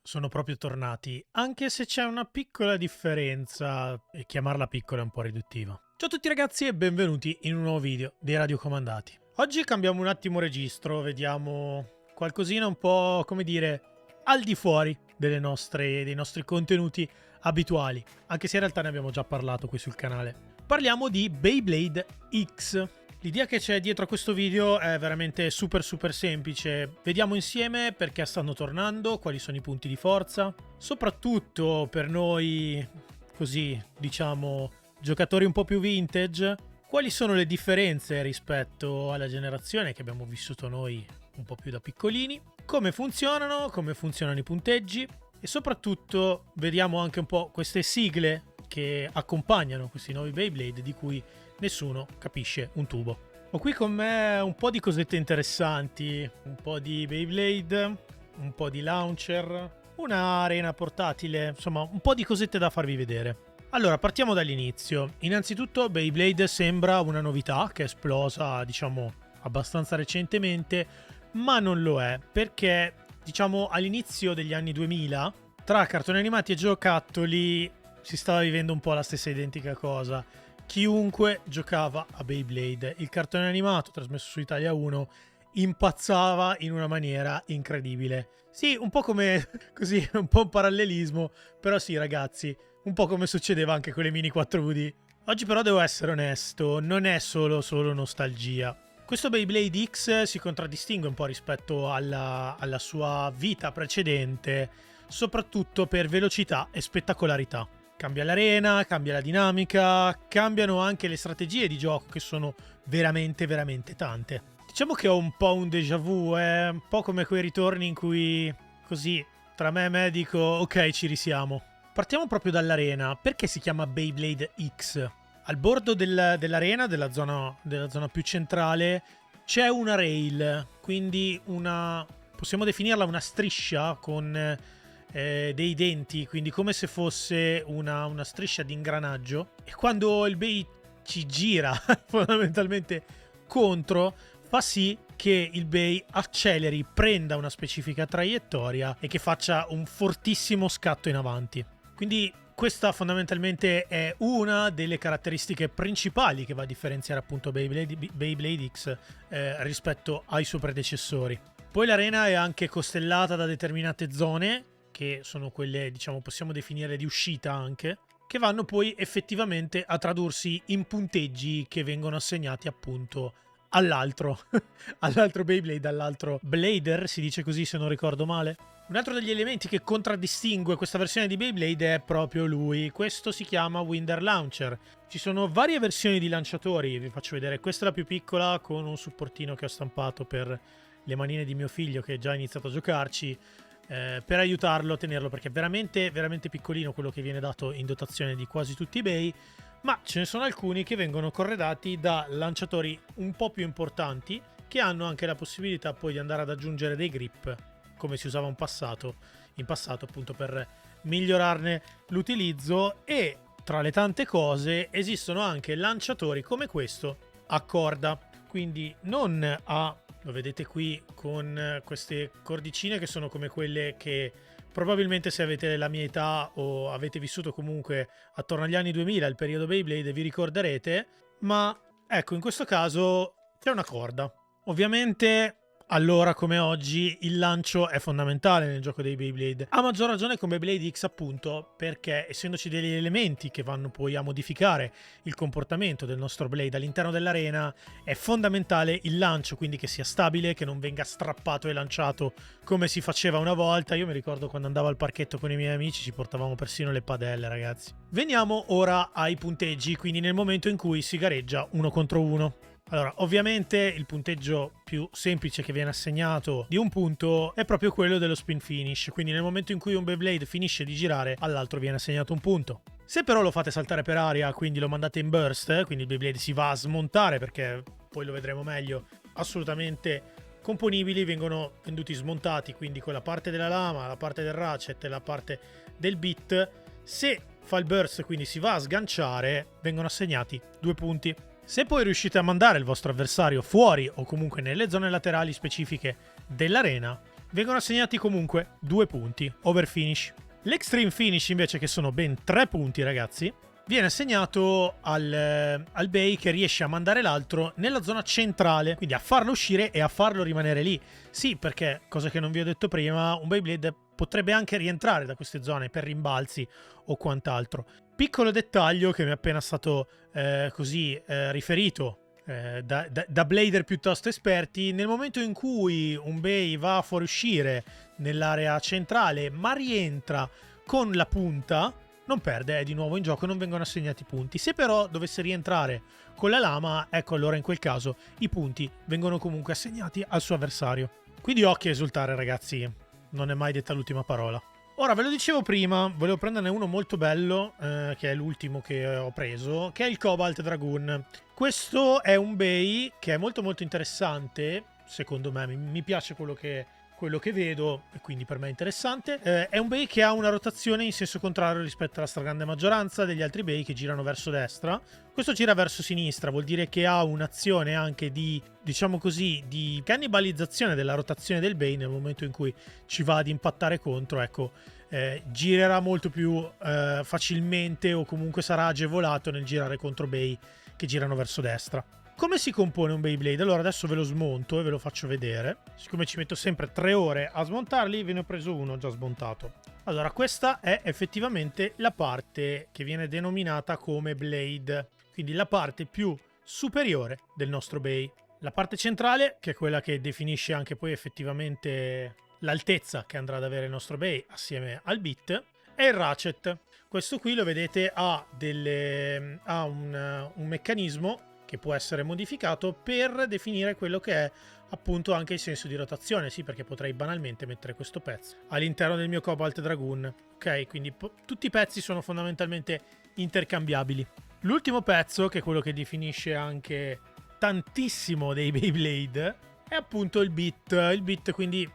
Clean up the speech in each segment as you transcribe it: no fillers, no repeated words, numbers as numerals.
sono proprio tornati, anche se c'è una piccola differenza, e chiamarla piccola è un po' riduttiva. Ciao a tutti ragazzi e benvenuti in un nuovo video dei Radiocomandati. Oggi cambiamo un attimo registro, vediamo qualcosina un po', come dire, al di fuori dei nostri contenuti abituali, anche se in realtà ne abbiamo già parlato qui sul canale. Parliamo di Beyblade X. L'idea che c'è dietro a questo video è veramente super semplice. Vediamo insieme perché stanno tornando, quali sono i punti di forza, soprattutto per noi, così diciamo, giocatori un po' più vintage, quali sono le differenze rispetto alla generazione che abbiamo vissuto noi un po' più da piccolini, come funzionano i punteggi e soprattutto vediamo anche un po' queste sigle che accompagnano questi nuovi Beyblade di cui nessuno capisce un tubo. Ho qui con me un po' di cosette interessanti, un po' di Beyblade, un po' di launcher, una arena portatile, insomma un po' di cosette da farvi vedere. Allora, partiamo dall'inizio. Innanzitutto Beyblade sembra una novità che è esplosa, diciamo, abbastanza recentemente, ma non lo è, perché, diciamo, all'inizio degli anni 2000, tra cartoni animati e giocattoli si stava vivendo un po' la stessa identica cosa. Chiunque giocava a Beyblade, il cartone animato trasmesso su Italia 1 impazzava in una maniera incredibile. Sì, un po' come così, un po' un parallelismo, però sì ragazzi, un po' come succedeva anche con le mini 4D. Oggi però devo essere onesto, non è solo nostalgia. Questo Beyblade X si contraddistingue un po' rispetto alla sua vita precedente, soprattutto per velocità e spettacolarità. Cambia l'arena, cambia la dinamica, cambiano anche le strategie di gioco che sono veramente tante. Diciamo che ho un po' un déjà vu, un po' come quei ritorni in cui così tra me dico ok ci risiamo. Partiamo proprio dall'arena, perché si chiama Beyblade X? Al bordo dell'arena, della zona più centrale, c'è una rail, quindi possiamo definirla una striscia con dei denti, quindi come se fosse una striscia di ingranaggio, e quando il Bey ci gira fondamentalmente contro, fa sì che il Bey acceleri, prenda una specifica traiettoria e che faccia un fortissimo scatto in avanti. Quindi questa fondamentalmente è una delle caratteristiche principali che va a differenziare appunto Beyblade X rispetto ai suoi predecessori. Poi l'arena è anche costellata da determinate zone, che sono quelle, diciamo, possiamo definire di uscita anche, che vanno poi effettivamente a tradursi in punteggi che vengono assegnati appunto all'altro Beyblade, all'altro Blader, si dice così se non ricordo male. Un altro degli elementi che contraddistingue questa versione di Beyblade è proprio lui. Questo si chiama Winder Launcher. Ci sono varie versioni di lanciatori, vi faccio vedere. Questa è la più piccola, con un supportino che ho stampato per le manine di mio figlio che già ha iniziato a giocarci, per aiutarlo a tenerlo, perché è veramente piccolino quello che viene dato in dotazione di quasi tutti i Bey, ma ce ne sono alcuni che vengono corredati da lanciatori un po' più importanti, che hanno anche la possibilità poi di andare ad aggiungere dei grip, come si usava in passato appunto, per migliorarne l'utilizzo. E tra le tante cose esistono anche lanciatori come questo a corda, quindi non a, lo vedete qui con queste cordicine che sono come quelle che probabilmente, se avete la mia età o avete vissuto comunque attorno agli anni 2000, il periodo Beyblade, vi ricorderete, ma ecco, in questo caso c'è una corda. Ovviamente, allora come oggi, il lancio è fondamentale nel gioco dei Beyblade. A maggior ragione con Beyblade X appunto, perché essendoci degli elementi che vanno poi a modificare il comportamento del nostro Blade all'interno dell'arena, è fondamentale il lancio, quindi che sia stabile, che non venga strappato e lanciato come si faceva una volta. Io mi ricordo quando andavo al parchetto con i miei amici ci portavamo persino le padelle, ragazzi. Veniamo ora ai punteggi, quindi nel momento in cui si gareggia 1 contro 1. Allora, ovviamente il punteggio più semplice che viene assegnato di un punto è proprio quello dello spin finish, quindi nel momento in cui un Beyblade finisce di girare, all'altro viene assegnato un punto. Se però lo fate saltare per aria, quindi lo mandate in burst, quindi il Beyblade si va a smontare, perché poi lo vedremo meglio, assolutamente componibili, vengono venduti smontati, quindi con la parte della lama, la parte del ratchet e la parte del bit. Se fa il burst, quindi si va a sganciare, vengono assegnati 2 punti. Se poi riuscite a mandare il vostro avversario fuori o comunque nelle zone laterali specifiche dell'arena, vengono assegnati comunque 2 punti, over finish. L'extreme finish invece, che sono ben 3 punti ragazzi, viene assegnato al bay che riesce a mandare l'altro nella zona centrale, quindi a farlo uscire e a farlo rimanere lì. Sì, perché, cosa che non vi ho detto prima, un Beyblade potrebbe anche rientrare da queste zone per rimbalzi o quant'altro. Piccolo dettaglio che mi è appena stato riferito da blader piuttosto esperti: nel momento in cui un bay va a fuoriuscire nell'area centrale ma rientra con la punta, non perde, è di nuovo in gioco, non vengono assegnati punti. Se però dovesse rientrare con la lama, ecco, allora in quel caso i punti vengono comunque assegnati al suo avversario. Quindi occhio a esultare ragazzi, non è mai detta l'ultima parola. Ora, ve lo dicevo prima, volevo prenderne uno molto bello, che è l'ultimo che ho preso, che è il Cobalt Dragoon. Questo è un bay che è molto molto interessante, secondo me, mi piace quello che vedo e quindi per me è interessante. È un bay che ha una rotazione in senso contrario rispetto alla stragrande maggioranza degli altri bay che girano verso destra. Questo gira verso sinistra, vuol dire che ha un'azione anche di, diciamo così, di cannibalizzazione della rotazione del bay nel momento in cui ci va ad impattare contro, ecco. Girerà molto più facilmente, o comunque sarà agevolato nel girare contro bay che girano verso destra. Come si compone un Beyblade? Allora adesso ve lo smonto e ve lo faccio vedere. Siccome ci metto sempre 3 ore a smontarli, ve ne ho preso uno già smontato. Allora, questa è effettivamente la parte che viene denominata come blade, quindi la parte più superiore del nostro bay. La parte centrale, che è quella che definisce anche poi effettivamente l'altezza che andrà ad avere il nostro bay assieme al bit, è il ratchet. Questo qui lo vedete ha un meccanismo che può essere modificato per definire quello che è appunto anche il senso di rotazione. Sì, perché potrei banalmente mettere questo pezzo all'interno del mio Cobalt Dragoon, ok? Quindi tutti i pezzi sono fondamentalmente intercambiabili. L'ultimo pezzo, che è quello che definisce anche tantissimo dei Beyblade, è appunto il bit. Il bit quindi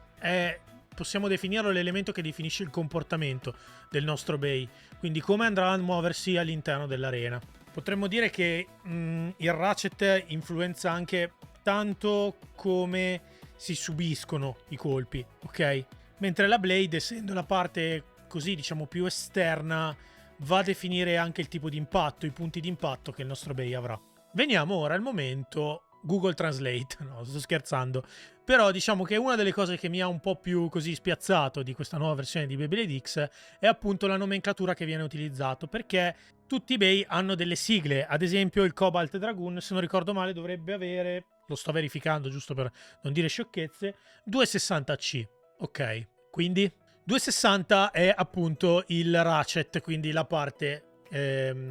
possiamo definirlo l'elemento che definisce il comportamento del nostro bay, quindi come andrà a muoversi all'interno dell'arena. Potremmo dire che il ratchet influenza anche tanto come si subiscono i colpi, ok? Mentre la blade, essendo la parte così diciamo più esterna, va a definire anche il tipo di impatto, i punti di impatto che il nostro bay avrà. Veniamo ora al momento Google Translate, no, sto scherzando, però diciamo che una delle cose che mi ha un po' più così spiazzato di questa nuova versione di Beyblade X è appunto la nomenclatura che viene utilizzato, perché tutti i bay hanno delle sigle. Ad esempio il Cobalt Dragoon, se non ricordo male, dovrebbe avere, lo sto verificando giusto per non dire sciocchezze, 260C, ok? Quindi 260 è appunto il ratchet, quindi la parte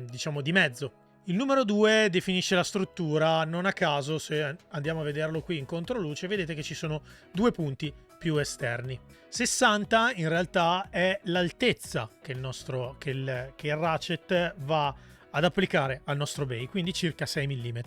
diciamo di mezzo. Il numero 2 definisce la struttura. Non a caso, se andiamo a vederlo qui in controluce, vedete che ci sono 2 punti più esterni. 60 in realtà è l'altezza che il ratchet va ad applicare al nostro bay, quindi circa 6 mm.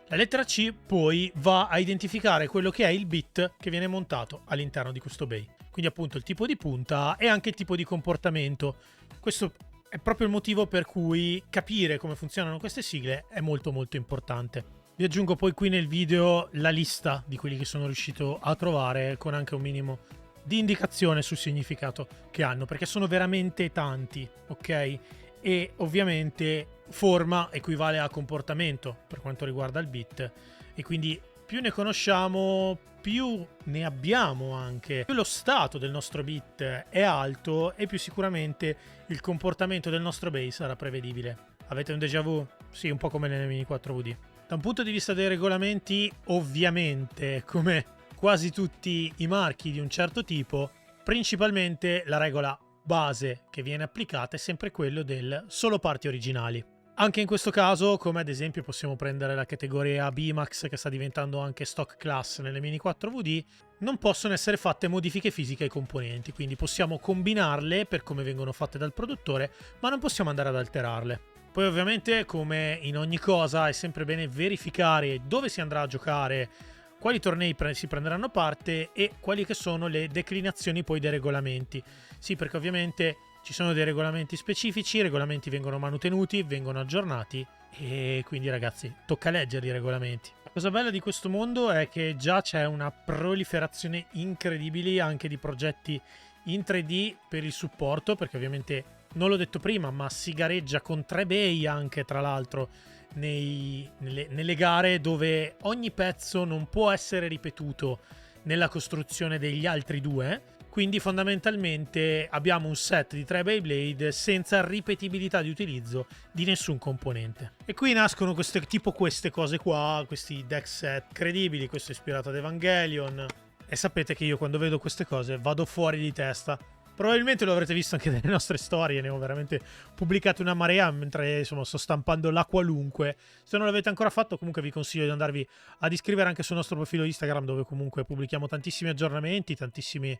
La lettera C poi va a identificare quello che è il bit che viene montato all'interno di questo bay, quindi appunto il tipo di punta e anche il tipo di comportamento. Questo è proprio il motivo per cui capire come funzionano queste sigle è molto molto importante. Vi aggiungo poi qui nel video la lista di quelli che sono riuscito a trovare, con anche un minimo di indicazione sul significato che hanno, perché sono veramente tanti, ok? E ovviamente forma equivale a comportamento per quanto riguarda il bit, e quindi più ne conosciamo, più ne abbiamo anche, più lo stato del nostro bit è alto e più sicuramente il comportamento del nostro bay sarà prevedibile. Avete un déjà vu? Sì, un po' come nelle Mini 4VD. Da un punto di vista dei regolamenti, ovviamente, come quasi tutti i marchi di un certo tipo, principalmente la regola base che viene applicata è sempre quello del solo parti originali. Anche in questo caso, come ad esempio possiamo prendere la categoria B-Max, che sta diventando anche stock class nelle Mini 4VD, non possono essere fatte modifiche fisiche ai componenti, quindi possiamo combinarle per come vengono fatte dal produttore, ma non possiamo andare ad alterarle. Poi ovviamente, come in ogni cosa, è sempre bene verificare dove si andrà a giocare, quali tornei si prenderanno parte e quali che sono le declinazioni poi dei regolamenti. Sì, perché ovviamente ci sono dei regolamenti specifici, i regolamenti vengono manutenuti, vengono aggiornati e quindi ragazzi tocca leggere i regolamenti. Cosa bella di questo mondo è che già c'è una proliferazione incredibile anche di progetti in 3D per il supporto, perché ovviamente non l'ho detto prima, ma si gareggia con 3 bay anche tra l'altro nelle gare, dove ogni pezzo non può essere ripetuto nella costruzione degli altri due. Quindi fondamentalmente abbiamo un set di 3 Beyblade senza ripetibilità di utilizzo di nessun componente. E qui nascono queste cose qua, questi deck set credibili. Questo è ispirato ad Evangelion. E sapete che io quando vedo queste cose vado fuori di testa. Probabilmente lo avrete visto anche nelle nostre storie, ne ho veramente pubblicate una marea mentre insomma sto stampando la qualunque. Se non l'avete ancora fatto, comunque vi consiglio di andarvi ad iscrivere anche sul nostro profilo Instagram, dove comunque pubblichiamo tantissimi aggiornamenti, tantissime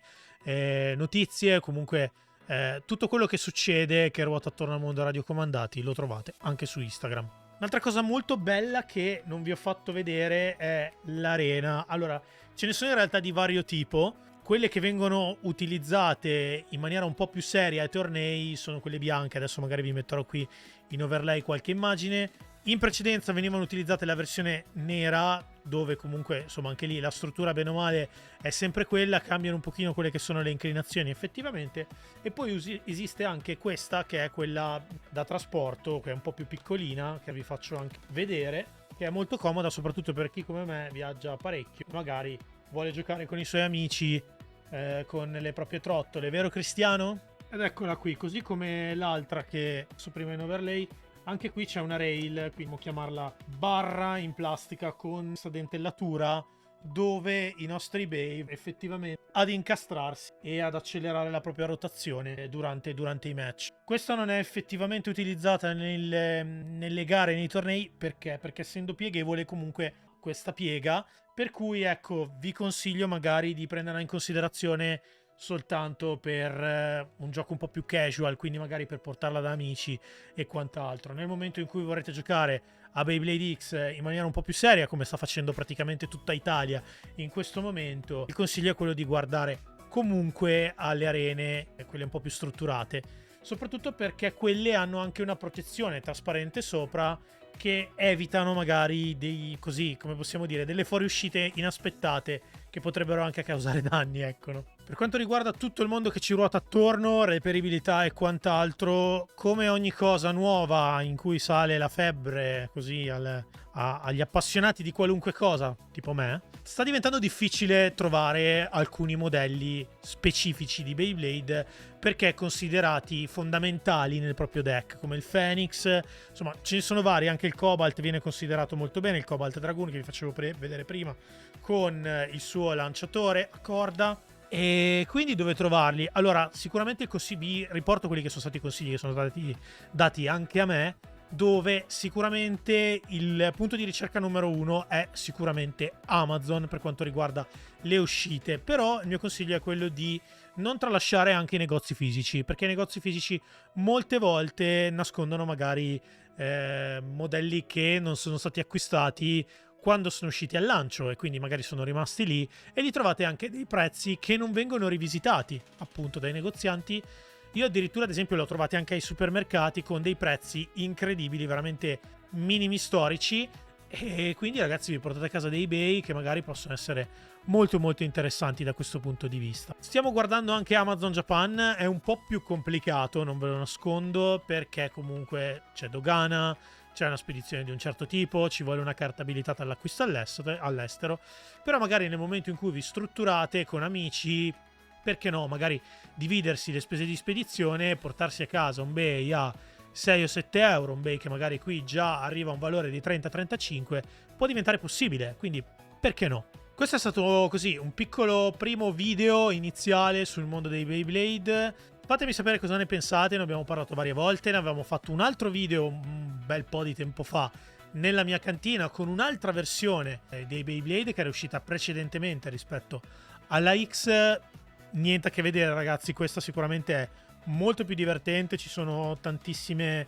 notizie, comunque tutto quello che succede che ruota attorno al mondo radiocomandati lo trovate anche su Instagram. Un'altra cosa molto bella che non vi ho fatto vedere è l'arena. Allora, ce ne sono in realtà di vario tipo. Quelle che vengono utilizzate in maniera un po' più seria ai tornei sono quelle bianche. Adesso magari vi metterò qui in overlay qualche immagine. In precedenza venivano utilizzate la versione nera, dove comunque insomma anche lì la struttura bene o male è sempre quella, cambiano un pochino quelle che sono le inclinazioni effettivamente. E poi esiste anche questa che è quella da trasporto, che è un po' più piccolina, che vi faccio anche vedere, che è molto comoda soprattutto per chi come me viaggia parecchio, magari vuole giocare con i suoi amici, con le proprie trottole, vero Cristiano? Ed eccola qui, così come l'altra che so prima in overlay. Anche qui c'è una rail, qui possiamo chiamarla barra in plastica con questa dentellatura, dove i nostri bay effettivamente ad incastrarsi e ad accelerare la propria rotazione durante i match. Questa non è effettivamente utilizzata nelle gare, nei tornei, perché essendo pieghevole comunque questa piega, per cui ecco vi consiglio magari di prenderla in considerazione soltanto per un gioco un po' più casual, quindi magari per portarla da amici e quant'altro. Nel momento in cui vorrete giocare a Beyblade X in maniera un po' più seria, come sta facendo praticamente tutta Italia in questo momento, il consiglio è quello di guardare comunque alle arene, quelle un po' più strutturate, soprattutto perché quelle hanno anche una protezione trasparente sopra, che evitano magari così, come possiamo dire, delle fuoriuscite inaspettate che potrebbero anche causare danni, ecco, no? Per quanto riguarda tutto il mondo che ci ruota attorno, reperibilità e quant'altro, come ogni cosa nuova in cui sale la febbre così agli appassionati di qualunque cosa, tipo me, sta diventando difficile trovare alcuni modelli specifici di Beyblade perché considerati fondamentali nel proprio deck, come il Phoenix. Insomma, ce ne sono vari, anche il Cobalt viene considerato molto bene, il Cobalt Dragoon che vi facevo vedere prima, con il suo lanciatore a corda. E quindi dove trovarli? Allora, sicuramente così vi riporto quelli che sono stati i consigli che sono stati dati anche a me, dove sicuramente il punto di ricerca numero uno è sicuramente Amazon per quanto riguarda le uscite. Però il mio consiglio è quello di non tralasciare anche i negozi fisici, perché i negozi fisici molte volte nascondono magari modelli che non sono stati acquistati quando sono usciti al lancio e quindi magari sono rimasti lì, e li trovate anche dei prezzi che non vengono rivisitati appunto dai negozianti. Io addirittura ad esempio l'ho trovati anche ai supermercati con dei prezzi incredibili, veramente minimi storici, e quindi ragazzi vi portate a casa dei bei che magari possono essere molto molto interessanti da questo punto di vista. Stiamo guardando anche Amazon Japan, è un po' più complicato, non ve lo nascondo, perché comunque c'è dogana, c'è una spedizione di un certo tipo, ci vuole una carta abilitata all'acquisto all'estero, però magari nel momento in cui vi strutturate con amici, perché no, magari dividersi le spese di spedizione e portarsi a casa un bay a 6 o 7 euro, un bay che magari qui già arriva a un valore di 30-35, può diventare possibile, quindi perché no? Questo è stato così un piccolo primo video iniziale sul mondo dei Beyblade. Fatemi sapere cosa ne pensate, ne abbiamo parlato varie volte, ne avevamo fatto un altro video un bel po' di tempo fa nella mia cantina con un'altra versione dei Beyblade che era uscita precedentemente rispetto alla X. Niente a che vedere ragazzi, questa sicuramente è molto più divertente, ci sono tantissime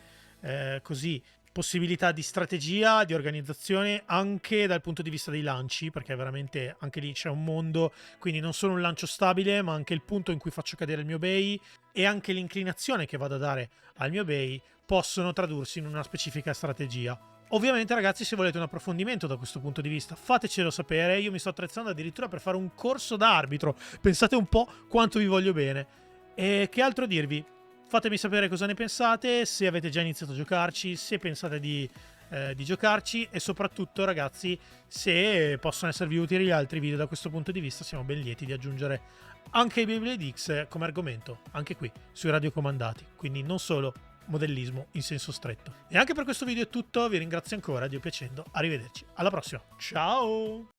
così possibilità di strategia, di organizzazione anche dal punto di vista dei lanci, perché veramente anche lì c'è un mondo, quindi non solo un lancio stabile ma anche il punto in cui faccio cadere il mio bay e anche l'inclinazione che vado a dare al mio bay possono tradursi in una specifica strategia. Ovviamente ragazzi, se volete un approfondimento da questo punto di vista, fatecelo sapere. Io mi sto attrezzando addirittura per fare un corso da arbitro. Pensate un po' quanto vi voglio bene. E che altro dirvi? Fatemi sapere cosa ne pensate, se avete già iniziato a giocarci, se pensate di giocarci, e soprattutto ragazzi, se possono esservi utili gli altri video da questo punto di vista. Siamo ben lieti di aggiungere anche i Beyblade X come argomento, anche qui sui radiocomandati, quindi non solo modellismo in senso stretto. E anche per questo video è tutto, vi ringrazio ancora, Dio piacendo, arrivederci, alla prossima, ciao!